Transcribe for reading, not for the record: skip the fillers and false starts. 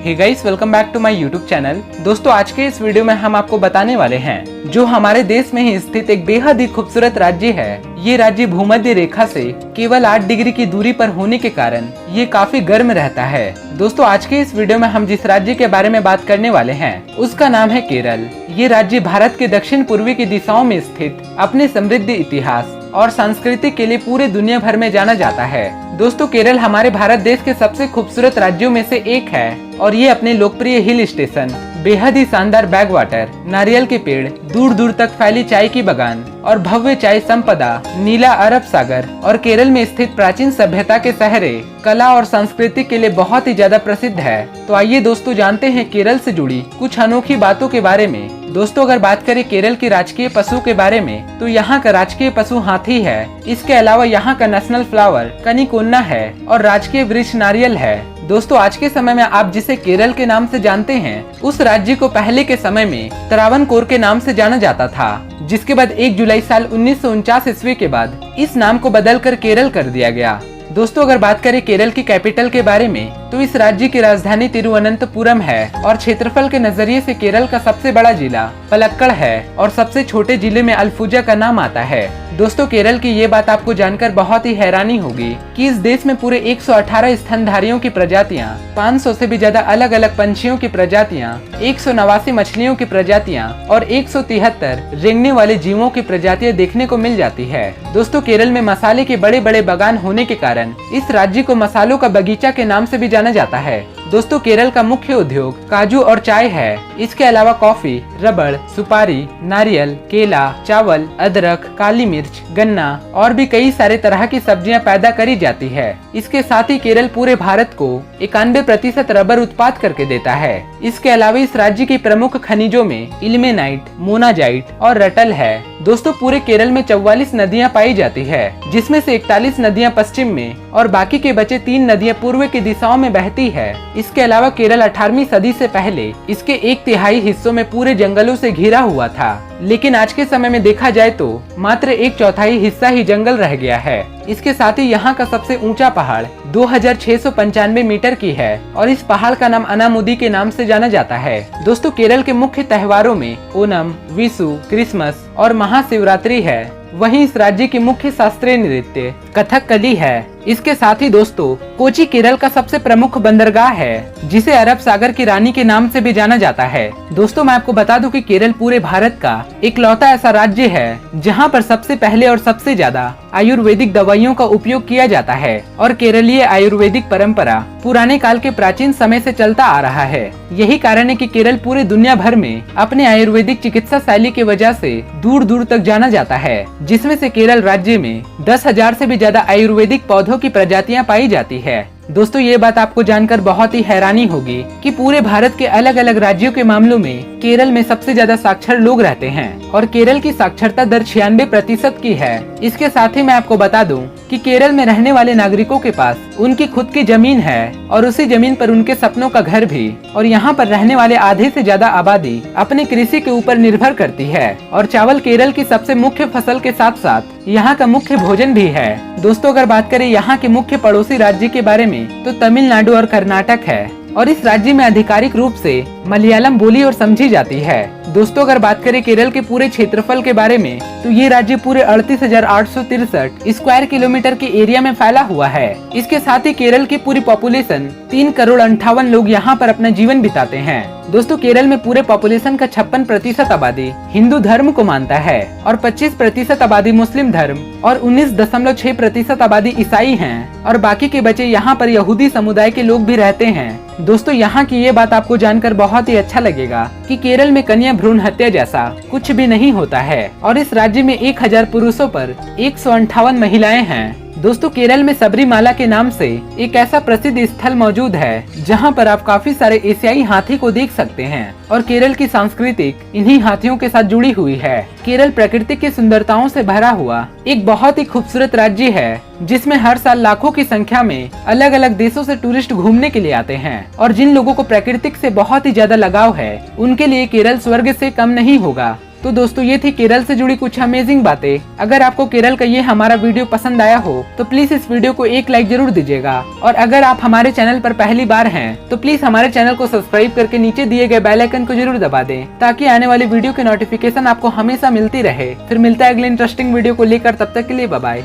Hey guys, welcome back to my YouTube channel. दोस्तों, आज के इस वीडियो में हम आपको बताने वाले हैं जो हमारे देश में ही स्थित एक बेहद ही खूबसूरत राज्य है। ये राज्य भूमध्य रेखा से केवल 8 डिग्री की दूरी पर होने के कारण ये काफी गर्म रहता है। दोस्तों, आज के इस वीडियो में हम जिस राज्य के बारे में बात करने वाले हैं उसका नाम है केरल। ये राज्य भारत के दक्षिण पूर्वी की दिशाओं में स्थित अपने समृद्ध इतिहास और संस्कृति के लिए पूरे दुनिया भर में जाना जाता है। दोस्तों, केरल हमारे भारत देश के सबसे खूबसूरत राज्यों में से एक है और ये अपने लोकप्रिय हिल स्टेशन, बेहद ही शानदार बैक वाटर, नारियल के पेड़, दूर दूर तक फैली चाय की बगान और भव्य चाय संपदा, नीला अरब सागर और केरल में स्थित प्राचीन सभ्यता के शहरे कला और संस्कृति के लिए बहुत ही ज्यादा प्रसिद्ध है। तो आइए दोस्तों, जानते हैं केरल से जुड़ी कुछ अनोखी बातों के बारे में। दोस्तों, अगर बात करें केरल के राजकीय पशु के बारे में तो यहाँ का राजकीय पशु हाथी है। इसके अलावा यहाँ का नेशनल फ्लावर कनिकोन्ना है और राजकीय वृक्ष नारियल है। दोस्तों, आज के समय में आप जिसे केरल के नाम से जानते हैं उस राज्य को पहले के समय में त्रावणकोर के नाम से जाना जाता था, जिसके बाद 1 जुलाई साल 1949 ईस्वी के बाद इस नाम को बदलकर केरल कर दिया गया। दोस्तों, अगर बात करें केरल की कैपिटल के बारे में तो इस राज्य की राजधानी तिरुवनंतपुरम है और क्षेत्रफल के नजरिए से केरल का सबसे बड़ा जिला पलक्कड़ है और सबसे छोटे जिले में अल्फुजा का नाम आता है। दोस्तों, केरल की ये बात आपको जानकर बहुत ही हैरानी होगी कि इस देश में पूरे 118 स्तनधारियों की प्रजातियां, 500 से भी ज्यादा अलग अलग पंछियों की प्रजातियां, 189 मछलियों की प्रजातियां और 173 रेंगने वाले जीवों की प्रजातियां देखने को मिल जाती है। दोस्तों, केरल में मसाले के बड़े बड़े बागान होने के कारण इस राज्य को मसालों का बगीचा के नाम से भी जाना जाता है। दोस्तों, केरल का मुख्य उद्योग काजू और चाय है। इसके अलावा कॉफी, रबड़, सुपारी, नारियल, केला, चावल, अदरक, काली मिर्च, गन्ना और भी कई सारे तरह की सब्जियां पैदा करी जाती है। इसके साथ ही केरल पूरे भारत को 91% रबर उत्पाद करके देता है। इसके अलावा इस राज्य की प्रमुख खनिजों में इल्मेनाइट, मोनाजाइट और रटल है। दोस्तों, पूरे केरल में 44 नदियां पाई जाती है, जिसमें से 41 नदियां पश्चिम में और बाकी के बचे 3 नदियां पूर्व की दिशाओं में बहती है। इसके अलावा केरल 18वीं सदी से पहले इसके 1/3 हिस्सों में पूरे जंगलों से घिरा हुआ था, लेकिन आज के समय में देखा जाए तो मात्र 1/4 हिस्सा ही जंगल रह गया है। इसके साथ ही यहाँ का सबसे ऊंचा पहाड़ 2695 मीटर की है और इस पहाड़ का नाम अनामुदी के नाम से जाना जाता है। दोस्तों, केरल के मुख्य त्योहारों में ओणम, विशु, क्रिसमस और महाशिवरात्रि है। वहीं इस राज्य की मुख्य शास्त्रीय नृत्य कथकली है। इसके साथ ही दोस्तों, कोची केरल का सबसे प्रमुख बंदरगाह है, जिसे अरब सागर की रानी के नाम से भी जाना जाता है। दोस्तों, मैं आपको बता दूं कि केरल पूरे भारत का इकलौता ऐसा राज्य है जहां पर सबसे पहले और सबसे ज्यादा आयुर्वेदिक दवाइयों का उपयोग किया जाता है और केरलीय आयुर्वेदिक परंपरा पुराने काल के प्राचीन समय से चलता आ रहा है। यही कारण है कि केरल पूरे दुनिया भर में अपने आयुर्वेदिक चिकित्सा शैली की वजह से दूर दूर तक जाना जाता है, जिसमें से केरल राज्य में 10,000 से भी ज्यादा आयुर्वेदिक पौधों की प्रजातियां पाई जाती है। दोस्तों, ये बात आपको जानकर बहुत ही हैरानी होगी कि पूरे भारत के अलग अलग राज्यों के मामलों में केरल में सबसे ज्यादा साक्षर लोग रहते हैं और केरल की साक्षरता दर 96% की है। इसके साथ ही मैं आपको बता दूं कि केरल में रहने वाले नागरिकों के पास उनकी खुद की जमीन है और उसी जमीन पर उनके सपनों का घर भी, और यहाँ पर रहने वाले आधे से ज्यादा आबादी अपने कृषि के ऊपर निर्भर करती है और चावल केरल की सबसे मुख्य फसल के साथ साथ यहाँ का मुख्य भोजन भी है। दोस्तों, अगर बात करें यहाँ के मुख्य पड़ोसी राज्य के बारे में तो तमिलनाडु और कर्नाटक है और इस राज्य में आधिकारिक रूप से मलयालम बोली और समझी जाती है। दोस्तों, अगर बात करें केरल के पूरे क्षेत्रफल के बारे में तो ये राज्य पूरे 38,863 स्क्वायर किलोमीटर के एरिया में फैला हुआ है। इसके साथ ही केरल की पूरी पॉपुलेशन 3,58,00,000 लोग यहाँ पर अपना जीवन बिताते हैं। दोस्तों, केरल में पूरे पॉपुलेशन का 56% आबादी हिंदू धर्म को मानता है और 25% आबादी मुस्लिम धर्म और 19.6% आबादी ईसाई हैं और बाकी के बचे यहाँ पर यहूदी समुदाय के लोग भी रहते हैं। दोस्तों, यहाँ की ये बात आपको जानकर बहुत ही अच्छा लगेगा कि केरल में कन्या भ्रूण हत्या जैसा कुछ भी नहीं होता है और इस राज्य में 1000 पुरुषों पर 158 महिलाएं हैं। दोस्तों, केरल में सबरीमाला के नाम से एक ऐसा प्रसिद्ध स्थल मौजूद है जहां पर आप काफी सारे एशियाई हाथी को देख सकते हैं और केरल की सांस्कृतिक इन्हीं हाथियों के साथ जुड़ी हुई है। केरल प्रकृति की सुंदरताओं से भरा हुआ एक बहुत ही खूबसूरत राज्य है, जिसमें हर साल लाखों की संख्या में अलग अलग देशों से टूरिस्ट घूमने के लिए आते हैं और जिन लोगों को प्रकृति से बहुत ही ज्यादा लगाव है उनके लिए केरल स्वर्ग से कम नहीं होगा। तो दोस्तों ये थी केरल से जुड़ी कुछ अमेजिंग बातें। अगर आपको केरल का ये हमारा वीडियो पसंद आया हो तो प्लीज इस वीडियो को एक लाइक जरूर दीजिएगा। और अगर आप हमारे चैनल पर पहली बार हैं तो प्लीज हमारे चैनल को सब्सक्राइब करके नीचे दिए गए बेल आइकन को जरूर दबा दें, ताकि आने वाली वीडियो की नोटिफिकेशन आपको हमेशा मिलती रहे। फिर मिलता है अगले इंटरेस्टिंग वीडियो को लेकर, तब तक के लिए बाय बाय।